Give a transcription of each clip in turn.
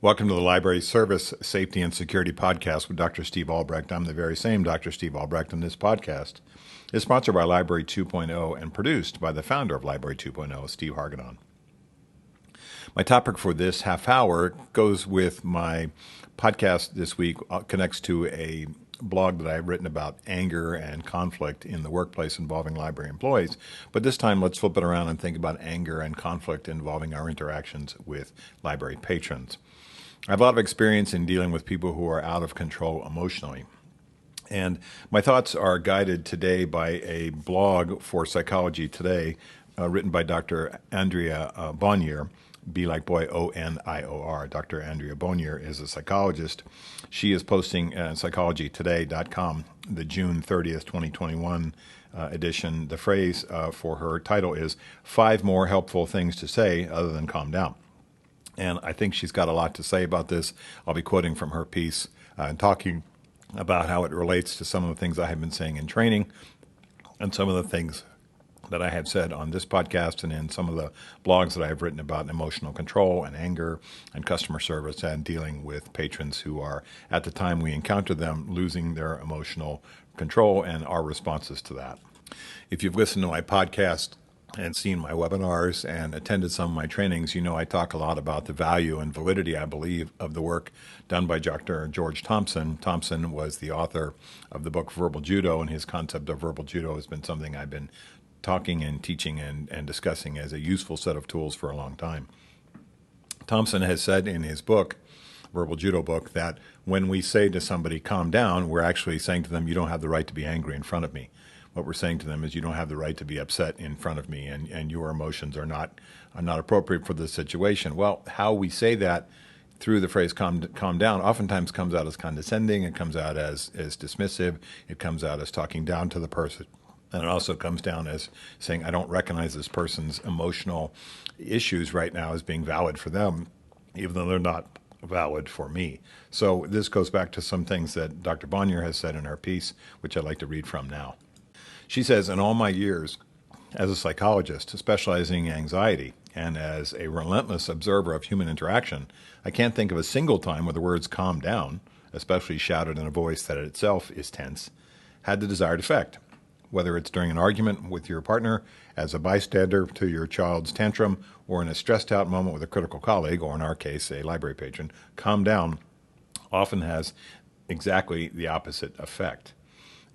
Welcome to the Library Service Safety and Security Podcast with Dr. Steve Albrecht. I'm the very same Dr. Steve Albrecht, and this podcast is sponsored by Library 2.0 and produced by the founder of Library 2.0, Steve Hargadon. My topic for this half hour goes with my podcast this week, connects to a blog that I've written about anger and conflict in the workplace involving library employees. But this time, let's flip it around and think about anger and conflict involving our interactions with library patrons. I have a lot of experience in dealing with people who are out of control emotionally. And my thoughts are guided today by a blog for Psychology Today written by Dr. Andrea Bonior, B like boy, O-N-I-O-R. Dr. Andrea Bonior is a psychologist. She is posting on psychologytoday.com the June 30th, 2021 edition. The phrase for her title is 5 More Helpful Things to Say Other Than Calm Down. And I think she's got a lot to say about this. I'll be quoting from her piece and talking about how it relates to some of the things I have been saying in training and some of the things that I have said on this podcast and in some of the blogs that I have written about emotional control and anger and customer service and dealing with patrons who are, at the time we encounter them, losing their emotional control and our responses to that. If you've listened to my podcast and seen my webinars and attended some of my trainings, you know I talk a lot about the value and validity, I believe, of the work done by Dr. George Thompson. Thompson was the author of the book Verbal Judo, and his concept of verbal judo has been something I've been talking and teaching and discussing as a useful set of tools for a long time. Thompson has said in his book, Verbal Judo book, that when we say to somebody, calm down, we're actually saying to them, you don't have the right to be angry in front of me. What we're saying to them is you don't have the right to be upset in front of me, and your emotions are not appropriate for this situation. Well, how we say that through the phrase calm down oftentimes comes out as condescending, it comes out as dismissive, it comes out as talking down to the person. And it also comes down as saying, I don't recognize this person's emotional issues right now as being valid for them, even though they're not valid for me. So this goes back to some things that Dr. Bonior has said in her piece, which I'd like to read from now. She says, in all my years as a psychologist specializing in anxiety and as a relentless observer of human interaction, I can't think of a single time where the words calm down, especially shouted in a voice that itself is tense, had the desired effect. Whether it's during an argument with your partner, as a bystander to your child's tantrum, or in a stressed out moment with a critical colleague, or in our case, a library patron, calm down often has exactly the opposite effect.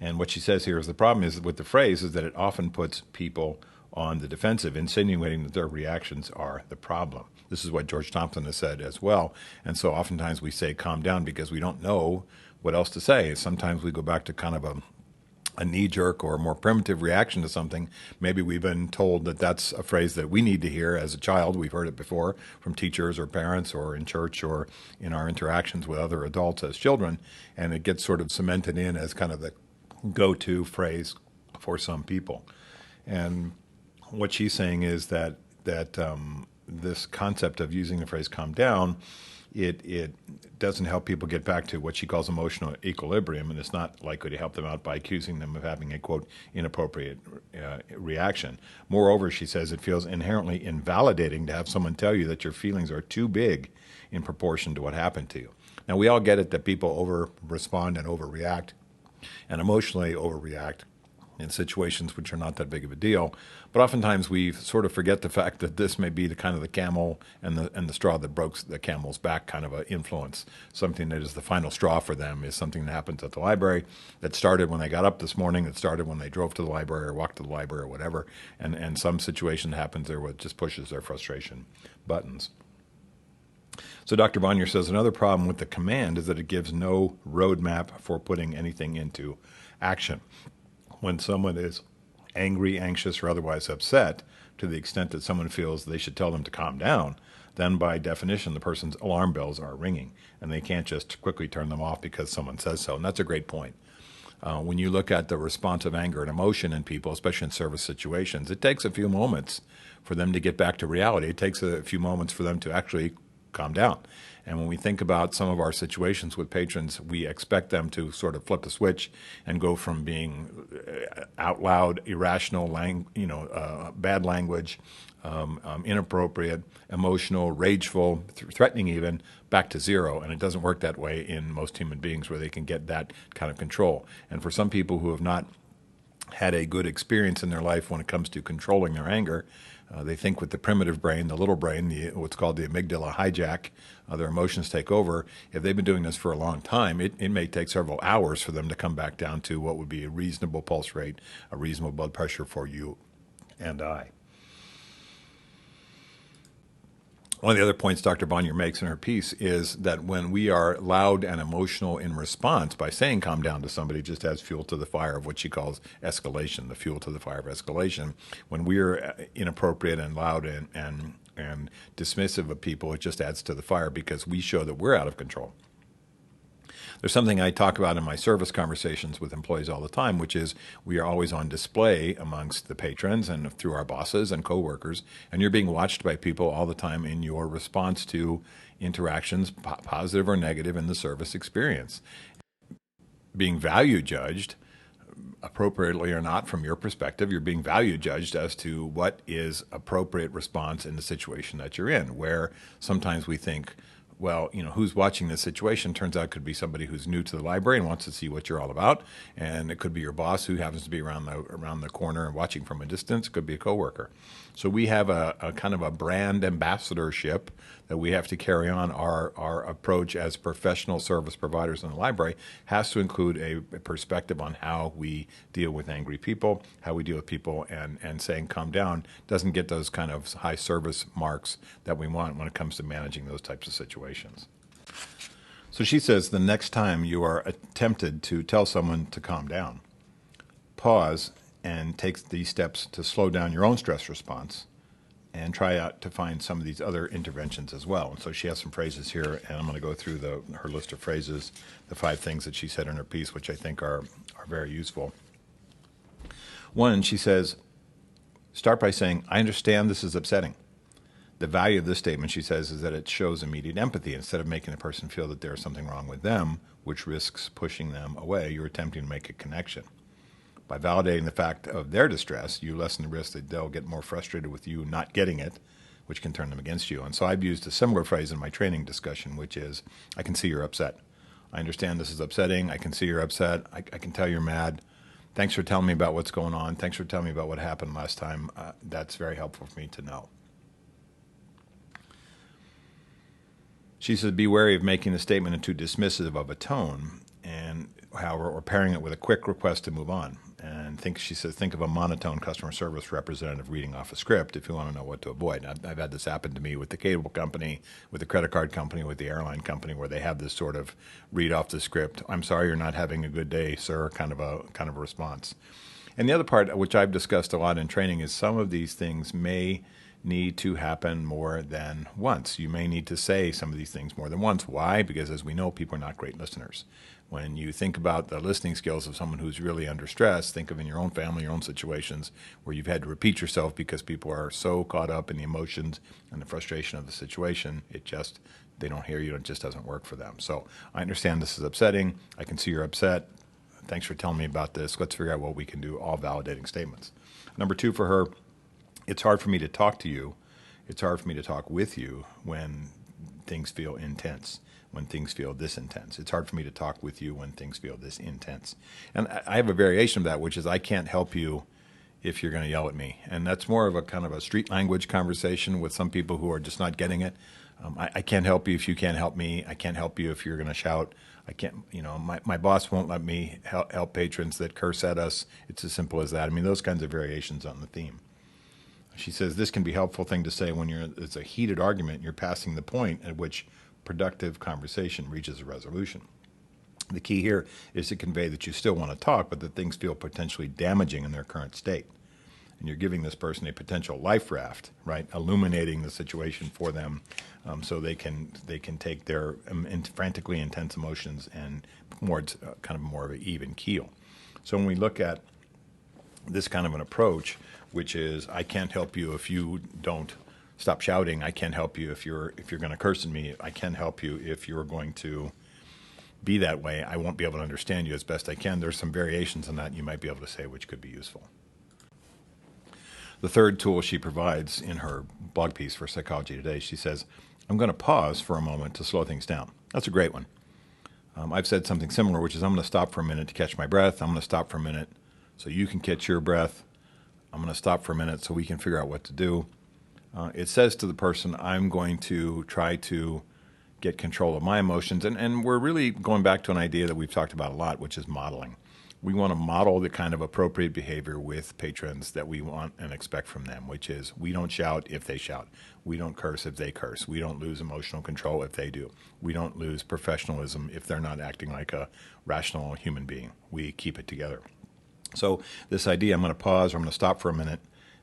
And what she says here is the problem is with the phrase is that it often puts people on the defensive, insinuating that their reactions are the problem. This is what George Thompson has said as well. And so oftentimes we say calm down because we don't know what else to say. Sometimes we go back to kind of a knee-jerk or a more primitive reaction to something. Maybe we've been told that that's a phrase that we need to hear as a child. We've heard it before from teachers or parents or in church or in our interactions with other adults as children, and it gets sort of cemented in as kind of the go-to phrase for some people. And what she's saying is that this concept of using the phrase calm down, it doesn't help people get back to what she calls emotional equilibrium, and it's not likely to help them out by accusing them of having a, quote, inappropriate reaction. Moreover, she says it feels inherently invalidating to have someone tell you that your feelings are too big in proportion to what happened to you. Now, we all get it that people over-respond and overreact and emotionally overreact in situations which are not that big of a deal. But oftentimes we sort of forget the fact that this may be the kind of the camel and the straw that broke the camel's back kind of an influence. Something that is the final straw for them is something that happens at the library that started when they got up this morning, that started when they drove to the library or walked to the library or whatever, and some situation happens there where it just pushes their frustration buttons. So Dr. Bonior says another problem with the command is that it gives no roadmap for putting anything into action. When someone is angry, anxious, or otherwise upset, to the extent that someone feels they should tell them to calm down, then by definition the person's alarm bells are ringing, and they can't just quickly turn them off because someone says so. And that's a great point. When you look at the response of anger and emotion in people, especially in service situations, it takes a few moments for them to get back to reality. It takes a few moments for them to actually calm down. And when we think about some of our situations with patrons, we expect them to sort of flip the switch and go from being out loud, irrational, bad language, inappropriate, emotional, rageful, threatening even, back to zero. And it doesn't work that way in most human beings where they can get that kind of control. And for some people who have not had a good experience in their life when it comes to controlling their anger, they think with the primitive brain, the little brain, what's called the amygdala hijack, their emotions take over. If they've been doing this for a long time, it may take several hours for them to come back down to what would be a reasonable pulse rate, a reasonable blood pressure for you and I. One of the other points Dr. Bonnier makes in her piece is that when we are loud and emotional in response by saying calm down to somebody, it just adds fuel to the fire of what she calls escalation, the fuel to the fire of escalation. When we're inappropriate and loud and dismissive of people, it just adds to the fire because we show that we're out of control. There's something I talk about in my service conversations with employees all the time, which is we are always on display amongst the patrons and through our bosses and coworkers, and you're being watched by people all the time in your response to interactions, positive or negative, in the service experience. Being value judged, appropriately or not from your perspective, you're being value judged as to what is appropriate response in the situation that you're in, where sometimes we think, well, who's watching this situation? Turns out it could be somebody who's new to the library and wants to see what you're all about. And it could be your boss who happens to be around the corner and watching from a distance. It could be a coworker. So we have a kind of a brand ambassadorship that we have to carry on. Our approach as professional service providers in the library has to include a perspective on how we deal with angry people, how we deal with people, and saying calm down doesn't get those kind of high service marks that we want when it comes to managing those types of situations. So she says the next time you are tempted to tell someone to calm down, pause and take these steps to slow down your own stress response and try out to find some of these other interventions as well. And so she has some phrases here, and I'm going to go through her list of phrases, the 5 things that she said in her piece, which I think are very useful. One, she says, start by saying, I understand this is upsetting. The value of this statement, she says, is that it shows immediate empathy. Instead of making the person feel that there's something wrong with them, which risks pushing them away, you're attempting to make a connection. By validating the fact of their distress, you lessen the risk that they'll get more frustrated with you not getting it, which can turn them against you. And so I've used a similar phrase in my training discussion, which is, I can see you're upset. I understand this is upsetting. I can see you're upset. I can tell you're mad. Thanks for telling me about what's going on. Thanks for telling me about what happened last time. That's very helpful for me to know. She says, be wary of making the statement into dismissive of a tone, and however, or pairing it with a quick request to move on. And she says, think of a monotone customer service representative reading off a script if you want to know what to avoid. I've had this happen to me with the cable company, with the credit card company, with the airline company, where they have this sort of read off the script. I'm sorry you're not having a good day, sir, kind of a response. And the other part, which I've discussed a lot in training, is some of these things may need to happen more than once. You may need to say some of these things more than once. Why? Because as we know, people are not great listeners. When you think about the listening skills of someone who's really under stress, think of in your own family, your own situations where you've had to repeat yourself because people are so caught up in the emotions and the frustration of the situation, they don't hear you, and it just doesn't work for them. So I understand this is upsetting. I can see you're upset. Thanks for telling me about this. Let's figure out what we can do, all validating statements. Number 2 for her, it's hard for me to talk to you. It's hard for me to talk with you when things feel intense, when things feel this intense. It's hard for me to talk with you when things feel this intense. And I have a variation of that, which is I can't help you if you're going to yell at me. And that's more of a kind of a street language conversation with some people who are just not getting it. I can't help you if you can't help me. I can't help you if you're going to shout. I can't, my boss won't let me help patrons that curse at us. It's as simple as that. I mean, those kinds of variations on the theme. She says this can be a helpful thing to say when it's a heated argument, you're passing the point at which productive conversation reaches a resolution. The key here is to convey that you still want to talk, but that things feel potentially damaging in their current state. And you're giving this person a potential life raft, right? Illuminating the situation for them so they can take their frantically intense emotions and more of an even keel. So when we look at this kind of an approach, which is I can't help you if you don't stop shouting. I can't help you if you're going to curse at me. I can help you if you're going to be that way. I won't be able to understand you as best I can. There's some variations on that you might be able to say, which could be useful. The third tool she provides in her blog piece for Psychology Today, she says, I'm going to pause for a moment to slow things down. That's a great one. I've said something similar, which is I'm going to stop for a minute to catch my breath. I'm going to stop for a minute so you can catch your breath. I'm going to stop for a minute so we can figure out what to do. It says to the person, I'm going to try to get control of my emotions. And we're really going back to an idea that we've talked about a lot, which is modeling. We want to model the kind of appropriate behavior with patrons that we want and expect from them, which is we don't shout if they shout. We don't curse if they curse. We don't lose emotional control if they do. We don't lose professionalism if they're not acting like a rational human being. We keep it together. So this idea, I'm going to pause or I'm going to stop for a minute,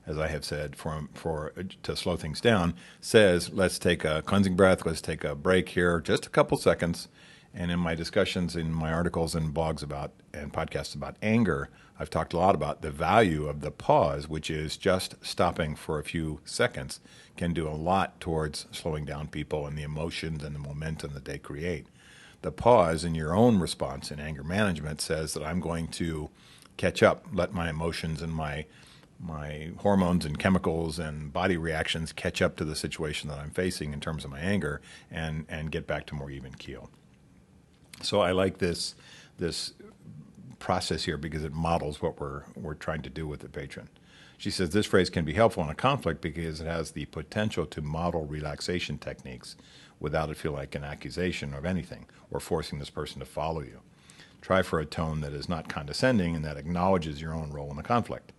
as I have said, to slow things down, says let's take a cleansing breath, let's take a break here, just a couple seconds. And in my discussions, in my articles and blogs about and podcasts about anger, I've talked a lot about the value of the pause, which is just stopping for a few seconds can do a lot towards slowing down people and the emotions and the momentum that they create. The pause in your own response in anger management says that I'm going to catch up, let my emotions and my hormones and chemicals and body reactions catch up to the situation that I'm facing in terms of my anger and get back to more even keel. So I like this process here because it models what we're trying to do with the patron. She says this phrase can be helpful in a conflict because it has the potential to model relaxation techniques without it feel like an accusation of anything or forcing this person to follow you. Try for a tone that is not condescending and that acknowledges your own role in the conflict.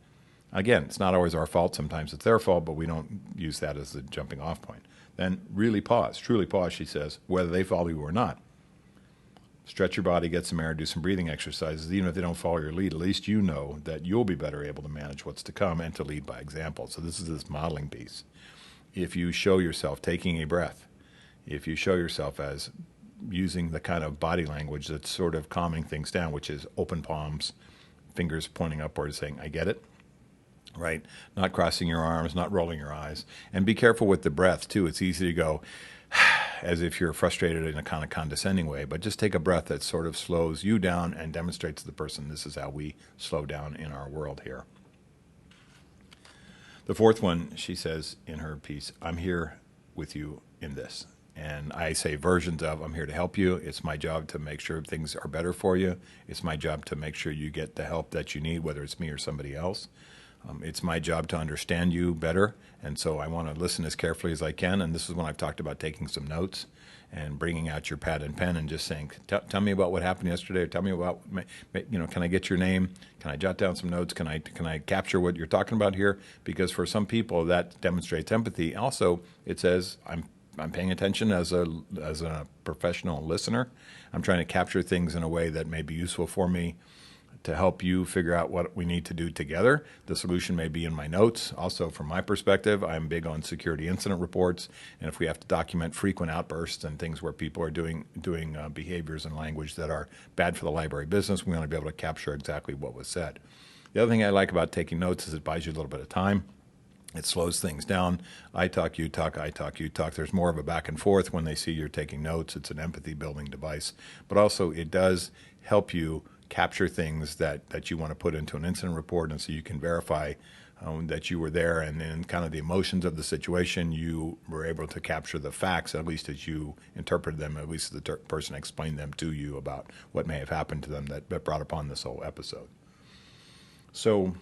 Again, it's not always our fault. Sometimes it's their fault, but we don't use that as the jumping off point. Then really pause, truly pause, she says, whether they follow you or not. Stretch your body, get some air, do some breathing exercises. Even if they don't follow your lead, at least you know that you'll be better able to manage what's to come and to lead by example. So this is this modeling piece. If you show yourself taking a breath, if you show yourself as using the kind of body language that's sort of calming things down, which is open palms, fingers pointing upward, saying, I get it, right? Not crossing your arms, not rolling your eyes. And be careful with the breath, too. It's easy to go as if you're frustrated in a kind of condescending way, but just take a breath that sort of slows you down and demonstrates to the person this is how we slow down in our world here. The fourth one, she says in her piece, I'm here with you in this. And I say versions of, I'm here to help you. It's my job to make sure things are better for you. It's my job to make sure you get the help that you need, whether it's me or somebody else. It's my job to understand you better, and so I want to listen as carefully as I can. And this is when I've talked about taking some notes and bringing out your pad and pen and just saying, tell me about what happened yesterday, or tell me about, can I get your name? Can I jot down some notes? Can I capture what you're talking about here? Because for some people, that demonstrates empathy. Also, it says, I'm paying attention as a professional listener. I'm trying to capture things in a way that may be useful for me to help you figure out what we need to do together. The solution may be in my notes. Also, from my perspective, I'm big on security incident reports, and if we have to document frequent outbursts and things where people are doing behaviors and language that are bad for the library business, we want to be able to capture exactly what was said. The other thing I like about taking notes is it buys you a little bit of time. It slows things down. I talk, you talk, I talk, you talk. There's more of a back and forth when they see you're taking notes. It's an empathy building device. But also it does help you capture things that you want to put into an incident report, and so you can verify that you were there, and then kind of the emotions of the situation, you were able to capture the facts, at least as you interpreted them, at least the person explained them to you about what may have happened to them that brought upon this whole episode. So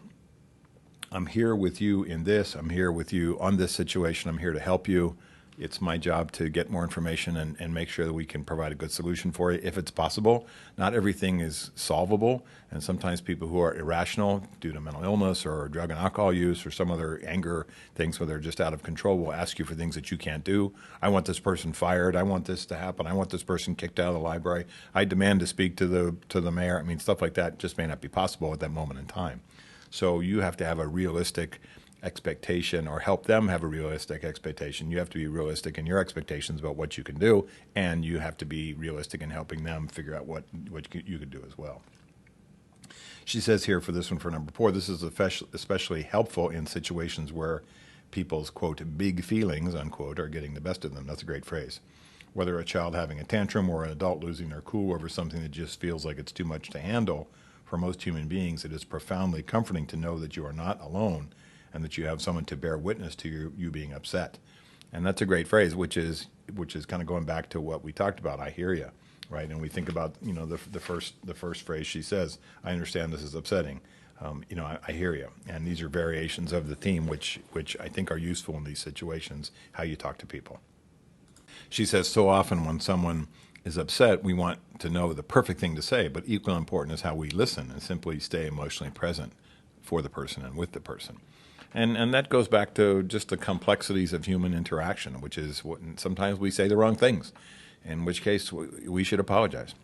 I'm here with you in this. I'm here with you on this situation. I'm here to help you. It's my job to get more information and make sure that we can provide a good solution for you if it's possible. Not everything is solvable, and sometimes people who are irrational due to mental illness or drug and alcohol use or some other anger things where they're just out of control will ask you for things that you can't do. I want this person fired. I want this to happen. I want this person kicked out of the library. I demand to speak to the mayor. I mean, stuff like that just may not be possible at that moment in time. So you have to have a realistic expectation, or help them have a realistic expectation. You have to be realistic in your expectations about what you can do, and you have to be realistic in helping them figure out what you could do as well. She says here for this one, for number 4, this is especially helpful in situations where people's, quote, big feelings, unquote, are getting the best of them. That's a great phrase. Whether a child having a tantrum or an adult losing their cool over something that just feels like it's too much to handle, for most human beings, it is profoundly comforting to know that you are not alone and that you have someone to bear witness to you being upset. And that's a great phrase, which is kind of going back to what we talked about. I hear you, right? And we think about the first phrase she says. I understand this is upsetting. I hear you. And these are variations of the theme, which I think are useful in these situations. How you talk to people. She says so often when someone is upset, we want to know the perfect thing to say, but equally important is how we listen and simply stay emotionally present for the person and with the person. And that goes back to just the complexities of human interaction, which is sometimes we say the wrong things, in which case we should apologize.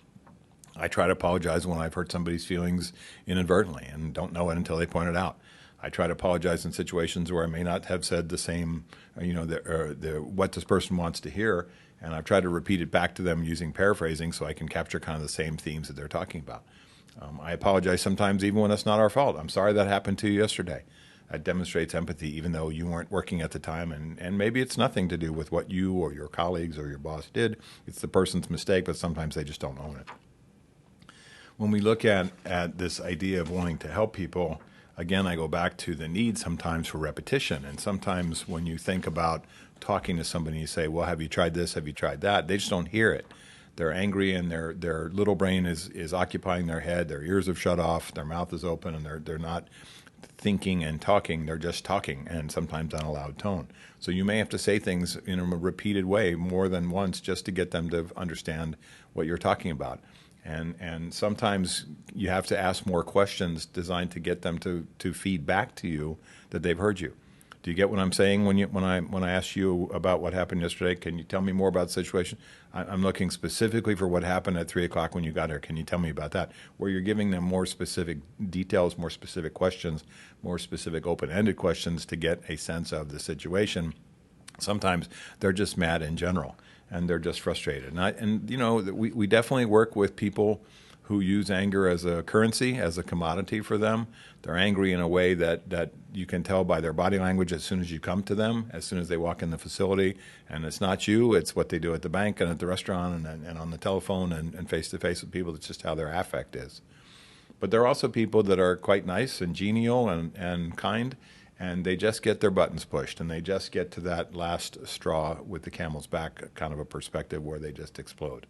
I try to apologize when I've hurt somebody's feelings inadvertently and don't know it until they point it out. I try to apologize in situations where I may not have said the same, what this person wants to hear, and I've tried to repeat it back to them using paraphrasing so I can capture kind of the same themes that they're talking about. I apologize sometimes even when it's not our fault. I'm sorry that happened to you yesterday. That demonstrates empathy even though you weren't working at the time, and maybe it's nothing to do with what you or your colleagues or your boss did. It's the person's mistake, but sometimes they just don't own it. When we look at this idea of wanting to help people, again, I go back to the need sometimes for repetition. And sometimes when you think about talking to somebody, you say, well, have you tried this? Have you tried that? They just don't hear it. They're angry and their little brain is occupying their head. Their ears have shut off. Their mouth is open and they're not thinking and talking. They're just talking, and sometimes on a loud tone. So you may have to say things in a repeated way more than once just to get them to understand what you're talking about. And sometimes you have to ask more questions designed to get them to feed back to you that they've heard you. Do you get what I'm saying when I ask you about what happened yesterday? Can you tell me more about the situation? I'm looking specifically for what happened at 3 o'clock when you got here. Can you tell me about that? Where you're giving them more specific details, more specific questions, more specific open-ended questions to get a sense of the situation. Sometimes they're just mad in general, and they're just frustrated. We definitely work with people who use anger as a currency, as a commodity for them. They're angry in a way that you can tell by their body language as soon as you come to them, as soon as they walk in the facility. And it's not you, it's what they do at the bank and at the restaurant and on the telephone and face-to-face with people. It's just how their affect is. But there are also people that are quite nice and genial and kind, and they just get their buttons pushed, and they just get to that last straw with the camel's back kind of a perspective where they just explode.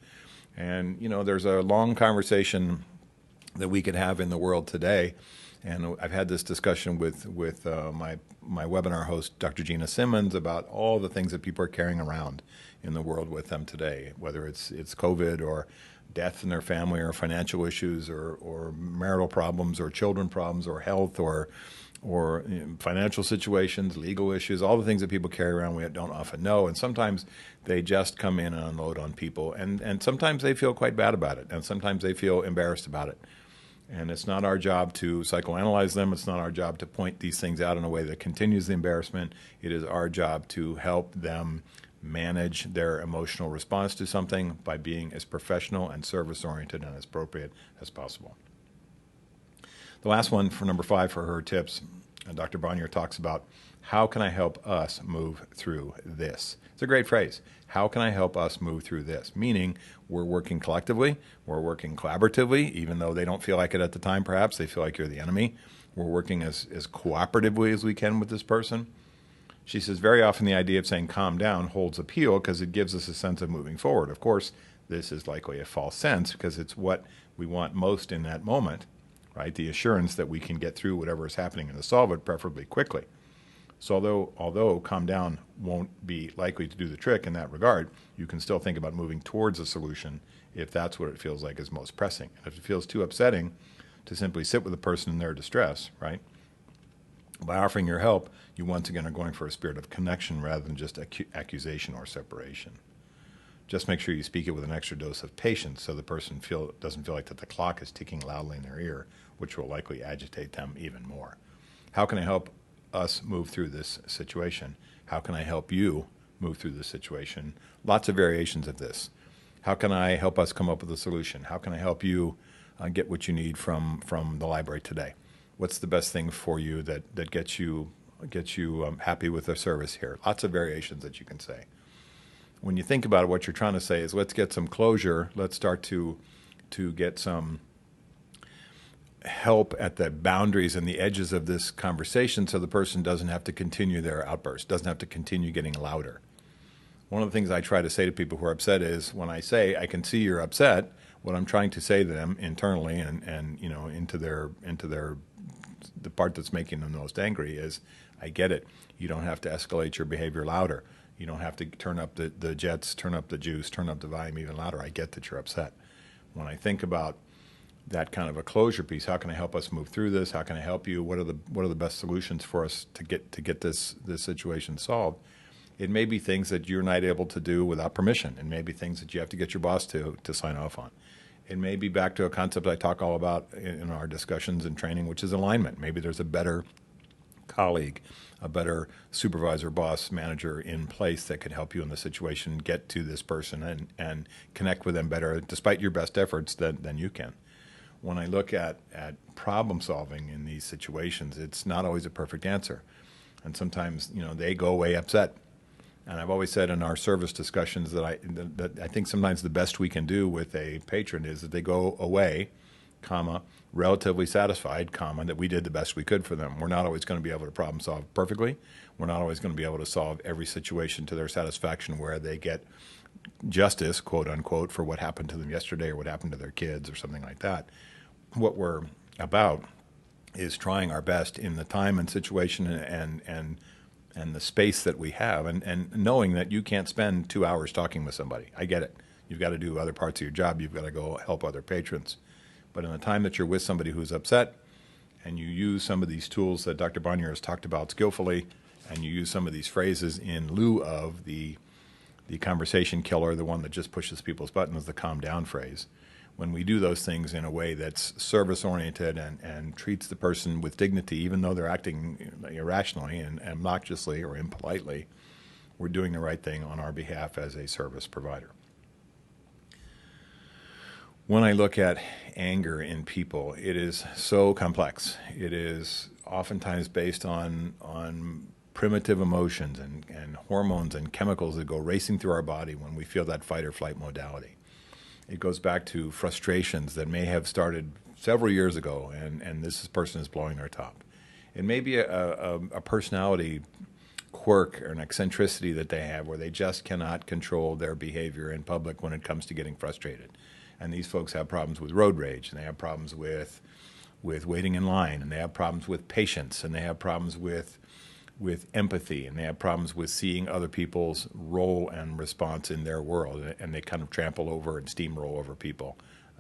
And, there's a long conversation that we could have in the world today, and I've had this discussion with my webinar host, Dr. Gina Simmons, about all the things that people are carrying around in the world with them today, whether it's COVID or death in their family or financial issues or marital problems or children problems or health or financial situations, legal issues, all the things that people carry around we don't often know. And sometimes they just come in and unload on people. And sometimes they feel quite bad about it. And sometimes they feel embarrassed about it. And it's not our job to psychoanalyze them. It's not our job to point these things out in a way that continues the embarrassment. It is our job to help them manage their emotional response to something by being as professional and service-oriented and as appropriate as possible. The last one for number 5 for her tips, Dr. Bonnier talks about how can I help us move through this? It's a great phrase. How can I help us move through this? Meaning we're working collectively, we're working collaboratively, even though they don't feel like it at the time perhaps, they feel like you're the enemy. We're working as cooperatively as we can with this person. She says very often the idea of saying calm down holds appeal because it gives us a sense of moving forward. Of course, this is likely a false sense because it's what we want most in that moment. Right, the assurance that we can get through whatever is happening and to solve it preferably quickly. So although calm down won't be likely to do the trick in that regard, you can still think about moving towards a solution if that's what it feels like is most pressing. And if it feels too upsetting to simply sit with a person in their distress, right, by offering your help, you once again are going for a spirit of connection rather than just accusation or separation. Just make sure you speak it with an extra dose of patience so the person doesn't feel like that the clock is ticking loudly in their ear, which will likely agitate them even more. How can I help us move through this situation? How can I help you move through this situation? Lots of variations of this. How can I help us come up with a solution? How can I help you get what you need from the library today? What's the best thing for you that gets you happy with their service here. Lots of variations that you can say. When you think about it, what you're trying to say is, let's get some closure. Let's start to get some help at the boundaries and the edges of this conversation, so the person doesn't have to continue their outburst, doesn't have to continue getting louder. One of the things I try to say to people who are upset is, when I say, I can see you're upset, what I'm trying to say to them internally and into the part that's making them most angry is, I get it. You don't have to escalate your behavior louder. You don't have to turn up the jets, turn up the juice, turn up the volume even louder. I get that you're upset. When I think about that kind of a closure piece, how can I help us move through this? How can I help you? What are the best solutions for us to get this situation solved? It may be things that you're not able to do without permission. It may be things that you have to get your boss to sign off on. It may be back to a concept I talk all about in our discussions and training, which is alignment. Maybe there's a better colleague, a better supervisor, boss, manager in place that could help you in the situation, get to this person and connect with them better, despite your best efforts, than you can. When I look at problem solving in these situations, it's not always a perfect answer. And sometimes, they go away upset. And I've always said in our service discussions that I think sometimes the best we can do with a patron is that they go away, relatively satisfied, that we did the best we could for them. We're not always going to be able to problem solve perfectly. We're not always going to be able to solve every situation to their satisfaction where they get justice, quote unquote, for what happened to them yesterday or what happened to their kids or something like that. What we're about is trying our best in the time and situation and the space that we have, and knowing that you can't spend 2 hours talking with somebody. I get it. You've got to do other parts of your job. You've got to go help other patrons. But in the time that you're with somebody who's upset, and you use some of these tools that Dr. Bonnier has talked about skillfully, and you use some of these phrases in lieu of the conversation killer, the one that just pushes people's buttons, the calm down phrase. When we do those things in a way that's service-oriented and treats the person with dignity, even though they're acting irrationally and obnoxiously or impolitely, we're doing the right thing on our behalf as a service provider. When I look at anger in people, it is so complex. It is oftentimes based on primitive emotions and hormones and chemicals that go racing through our body when we feel that fight or flight modality. It goes back to frustrations that may have started several years ago, and this person is blowing their top. It may be a personality quirk or an eccentricity that they have where they just cannot control their behavior in public when it comes to getting frustrated. And these folks have problems with road rage, and they have problems with waiting in line, and they have problems with patience, and they have problems with empathy, and they have problems with seeing other people's role and response in their world, and they kind of trample over and steamroll over people.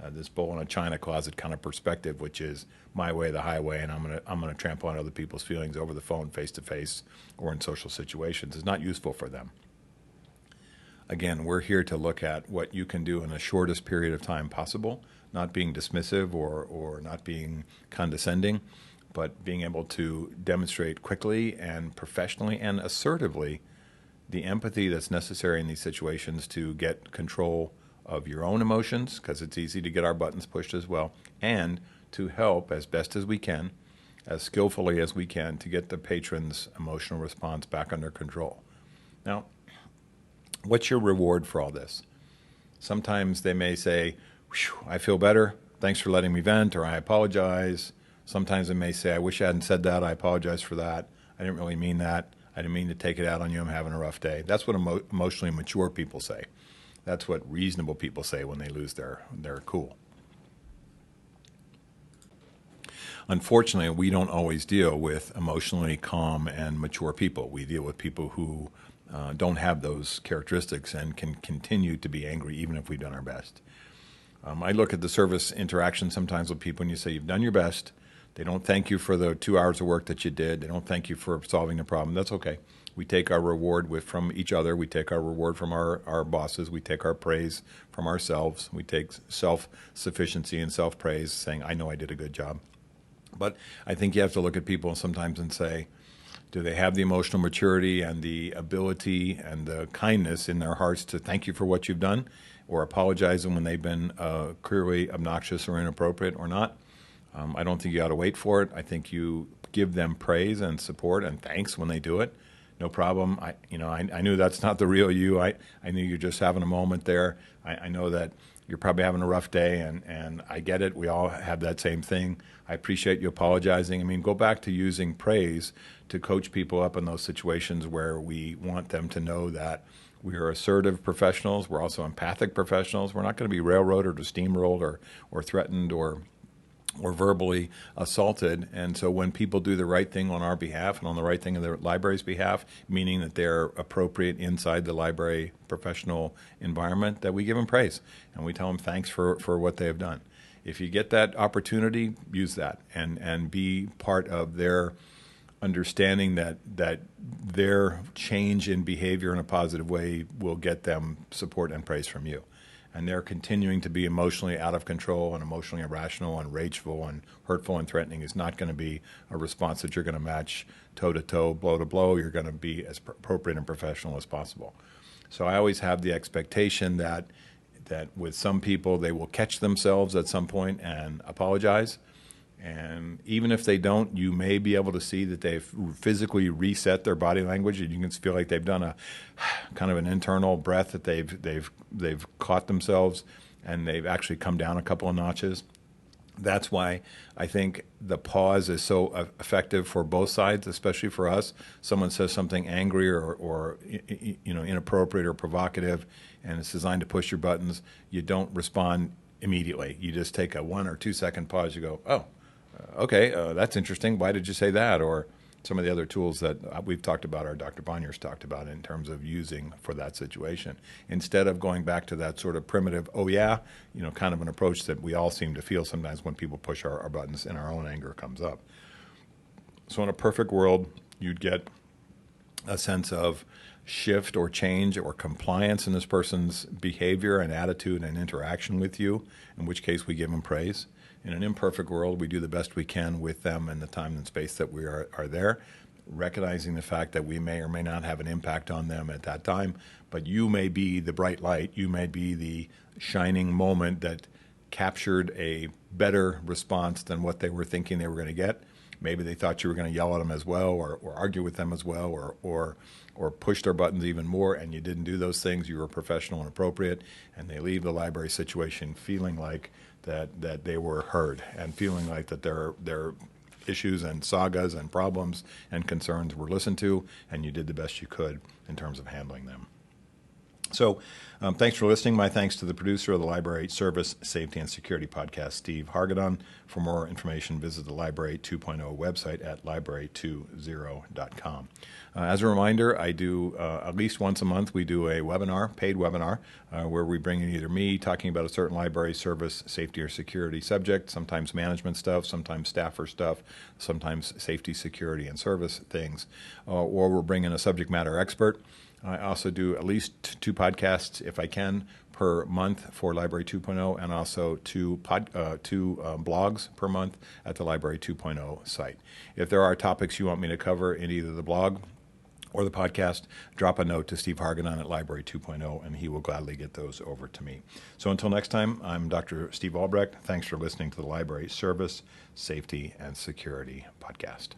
This bull in a china closet kind of perspective, which is my way, the highway, and I'm gonna trample on other people's feelings over the phone, face to face, or in social situations, is not useful for them. Again, we're here to look at what you can do in the shortest period of time possible, not being dismissive or not being condescending, but being able to demonstrate quickly and professionally and assertively the empathy that's necessary in these situations to get control of your own emotions, because it's easy to get our buttons pushed as well, and to help as best as we can, as skillfully as we can, to get the patron's emotional response back under control. Now, what's your reward for all this? Sometimes they may say, I feel better, thanks for letting me vent, or I apologize. Sometimes they may say, I wish I hadn't said that, I apologize for that, I didn't really mean that, I didn't mean to take it out on you, I'm having a rough day. That's what emotionally mature people say. That's what reasonable people say when they lose their cool. Unfortunately, we don't always deal with emotionally calm and mature people. We deal with people who don't have those characteristics and can continue to be angry even if we've done our best. I look at the service interaction sometimes with people and you say, you've done your best. They don't thank you for the 2 hours of work that you did. They don't thank you for solving the problem. That's okay. We take our reward from each other. We take our reward from our bosses. We take our praise from ourselves. We take self-sufficiency and self-praise, saying, I know I did a good job. But I think you have to look at people sometimes and say, do they have the emotional maturity and the ability and the kindness in their hearts to thank you for what you've done, or apologize when they've been clearly obnoxious or inappropriate or not? I don't think you ought to wait for it. I think you give them praise and support and thanks when they do it. No problem. I knew that's not the real you. I knew you're just having a moment there. I know that you're probably having a rough day, and I get it. We all have that same thing. I appreciate you apologizing. I mean, go back to using praise to coach people up in those situations where we want them to know that we are assertive professionals. We're also empathic professionals. We're not going to be railroaded or steamrolled or threatened or verbally assaulted. And so when people do the right thing on our behalf and on the right thing in the library's behalf, meaning that they're appropriate inside the library professional environment, that we give them praise and we tell them thanks for what they have done. If you get that opportunity, use that and be part of their understanding that their change in behavior in a positive way will get them support and praise from you. And they're continuing to be emotionally out of control and emotionally irrational and rageful and hurtful and threatening is not going to be a response that you're going to match toe-to-toe, blow-to-blow. You're going to be as appropriate and professional as possible. So I always have the expectation that with some people, they will catch themselves at some point and apologize. And even if they don't, you may be able to see that they've physically reset their body language, and you can feel like they've done a kind of an internal breath that they've caught themselves, and they've actually come down a couple of notches. That's why I think the pause is so effective for both sides, especially for us. Someone says something angry or inappropriate or provocative, and it's designed to push your buttons. You don't respond immediately. You just take a 1 or 2 second pause. You go, oh. Okay, that's interesting. Why did you say that? Or some of the other tools that we've talked about, or Dr. Bonyer's talked about in terms of using for that situation. Instead of going back to that sort of primitive, oh yeah, kind of an approach that we all seem to feel sometimes when people push our buttons and our own anger comes up. So in a perfect world, you'd get a sense of shift or change or compliance in this person's behavior and attitude and interaction with you, in which case we give them praise. In an imperfect world, we do the best we can with them in the time and space that we are there, recognizing the fact that we may or may not have an impact on them at that time, but you may be the bright light, you may be the shining moment that captured a better response than what they were thinking they were going to get. Maybe they thought you were going to yell at them as well, or argue with them as well, or push their buttons even more, and you didn't do those things. You were professional and appropriate, and they leave the library situation feeling like that they were heard and feeling like that their issues and sagas and problems and concerns were listened to, and you did the best you could in terms of handling them. So thanks for listening. My thanks to the producer of the Library Service, Safety, and Security podcast, Steve Hargadon. For more information, visit the Library 2.0 website at library20.com. As a reminder, I do at least once a month, we do a webinar, paid webinar, where we bring in either me talking about a certain library service, safety, or security subject, sometimes management stuff, sometimes staffer stuff, sometimes safety, security, and service things, or we're bringing a subject matter expert. I also do at least 2 podcasts, if I can, per month for Library 2.0, and also two blogs per month at the Library 2.0 site. If there are topics you want me to cover in either the blog or the podcast, drop a note to Steve Hargadon at Library 2.0, and he will gladly get those over to me. So until next time, I'm Dr. Steve Albrecht. Thanks for listening to the Library Service, Safety, and Security podcast.